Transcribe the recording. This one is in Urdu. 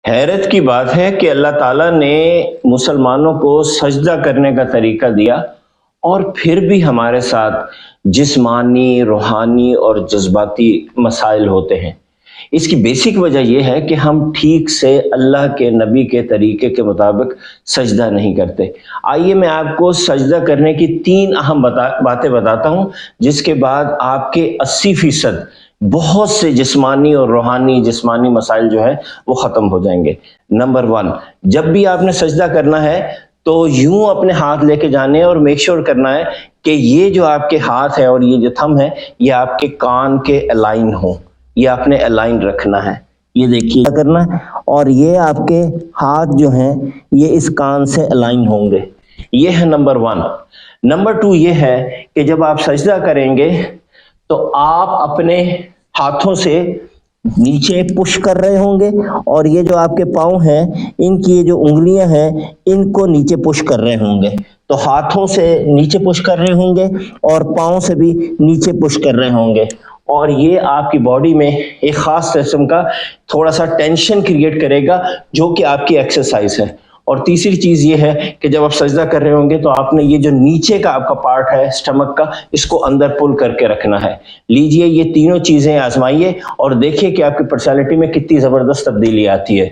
حیرت کی بات ہے کہ اللہ تعالیٰ نے مسلمانوں کو سجدہ کرنے کا طریقہ دیا اور پھر بھی ہمارے ساتھ جسمانی، روحانی اور جذباتی مسائل ہوتے ہیں۔ اس کی بیسک وجہ یہ ہے کہ ہم ٹھیک سے اللہ کے نبی کے طریقے کے مطابق سجدہ نہیں کرتے۔ آئیے میں آپ کو سجدہ کرنے کی 3 اہم باتیں بتاتا ہوں، جس کے بعد آپ کے 80% بہت سے جسمانی مسائل جو ہے وہ ختم ہو جائیں گے۔ نمبر 1، جب بھی آپ نے سجدہ کرنا ہے تو یوں اپنے ہاتھ لے کے جانے ہیں اور میک شور کرنا ہے کہ یہ جو آپ کے ہاتھ ہے اور یہ جو تھم ہے یہ آپ کے کان کے الائن ہوں، یہ آپ نے الائن رکھنا ہے۔ یہ دیکھیے کرنا ہے اور یہ آپ کے ہاتھ جو ہیں یہ اس کان سے الائن ہوں گے۔ یہ ہے نمبر 1۔ نمبر 2 یہ ہے کہ جب آپ سجدہ کریں گے تو آپ اپنے ہاتھوں سے نیچے پش کر رہے ہوں گے اور یہ جو آپ کے پاؤں ہیں ان کی یہ جو انگلیاں ہیں ان کو نیچے پش کر رہے ہوں گے۔ تو ہاتھوں سے نیچے پش کر رہے ہوں گے اور پاؤں سے بھی نیچے پش کر رہے ہوں گے، اور یہ آپ کی باڈی میں ایک خاص قسم کا تھوڑا سا ٹینشن کریٹ کرے گا جو کہ آپ کی ایکسرسائز ہے۔ اور تیسری چیز یہ ہے کہ جب آپ سجدہ کر رہے ہوں گے تو آپ نے یہ جو نیچے کا آپ کا پارٹ ہے سٹمک کا، اس کو اندر پل کر کے رکھنا ہے۔ لیجئے یہ تینوں چیزیں آزمائیے اور دیکھیے کہ آپ کی پرسنالٹی میں کتنی زبردست تبدیلی آتی ہے۔